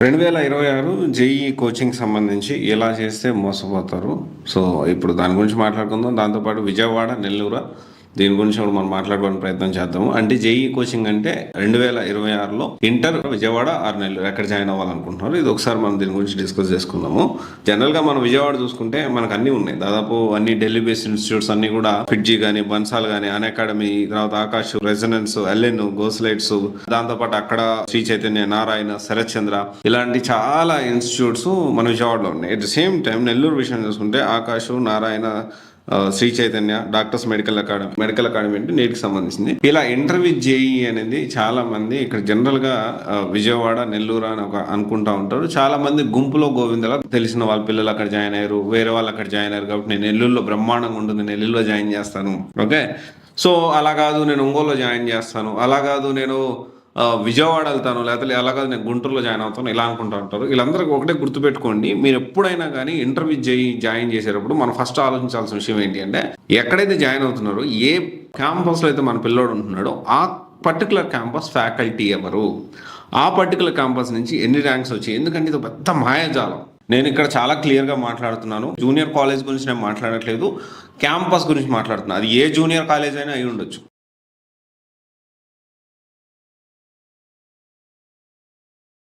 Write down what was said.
2026 JEE coaching సంబంధించి ఎలా చేస్తే మోసపోతారు. సో, ఇప్పుడు దాని గురించి మాట్లాడుకుందాం. దాంతోపాటు విజయవాడ, నెల్లూరు దీని గురించి కూడా మనం మాట్లాడుకోవడానికి ప్రయత్నం చేద్దాము. అంటే జేఈఈ కోచింగ్ అంటే 2026లో ఇంటర్ విజయవాడ ఆర్ నెల్లూరు ఎక్కడ జాయిన్ అవ్వాలనుకుంటున్నారు. ఇది ఒకసారి మనం దీని గురించి డిస్కస్ చేసుకుందాము. జనరల్గా మనం విజయవాడ చూసుకుంటే మనకు అన్నీ ఉన్నాయి. దాదాపు అన్ని ఢిల్లీ బేస్డ్ ఇన్స్టిట్యూట్స్ అన్ని కూడా ఫిట్జీ కానీ, బన్సాల్ కానీ, అన్ అకాడమీ, తర్వాత ఆకాష్, రెజనెన్స్, ఎల్ఎన్, గోస్లైట్స్, దాంతోపాటు అక్కడ శ్రీ చైతన్య, నారాయణ, శరత్ చంద్ర ఇలాంటి చాలా ఇన్స్టిట్యూట్స్ మన విజయవాడలో ఉన్నాయి. At the same time Nellore విషయం చూసుకుంటే Aakash, Narayana, Sri Chaitanya, doctors medical academy అంటే నీటికి సంబంధించింది. ఇలా ఇంటర్వ్యూ జేఈ అనేది చాలా మంది ఇక్కడ జనరల్ గా విజయవాడ, నెల్లూరు అని అనుకుంటా ఉంటారు. చాలా మంది గుంపులో గోవిందలా తెలిసిన వాళ్ళ పిల్లలు అక్కడ జాయిన్ అయ్యారు, వేరే వాళ్ళు అక్కడ జాయిన్ అయ్యారు కాబట్టి నేను నెల్లూరులో బ్రహ్మాండంగా ఉంటుంది, నెల్లూరులో జాయిన్ చేస్తాను. ఓకే, సో అలా కాదు నేను ఒంగోలులో జాయిన్ చేస్తాను, అలా కాదు నేను విజయవాడ వెళ్తాను, లేకపోతే అలాగా నేను గుంటూరులో జాయిన్ అవుతాను, ఇలా అనుకుంటూ ఉంటారు. వీళ్ళందరికీ ఒకటే గుర్తుపెట్టుకోండి, మీరు ఎప్పుడైనా కానీ ఇంటర్వ్యూ జాయిన్ చేసేటప్పుడు మనం ఫస్ట్ ఆలోచించాల్సిన విషయం ఏంటి అంటే, ఎక్కడైతే జాయిన్ అవుతున్నారో, ఏ క్యాంపస్లో అయితే మన పిల్లోడు ఉంటున్నాడో ఆ పర్టికులర్ క్యాంపస్ ఫ్యాకల్టీ ఎవరు, ఆ పర్టికులర్ క్యాంపస్ నుంచి ఎన్ని ర్యాంక్స్ వచ్చాయి. ఎందుకంటే ఇది పెద్ద మాయాజాలం. నేను ఇక్కడ చాలా క్లియర్గా మాట్లాడుతున్నాను. జూనియర్ కాలేజ్ గురించి నేను మాట్లాడట్లేదు, క్యాంపస్ గురించి మాట్లాడుతున్నాను. అది ఏ జూనియర్ కాలేజ్ అయినా అయి ఉండొచ్చు.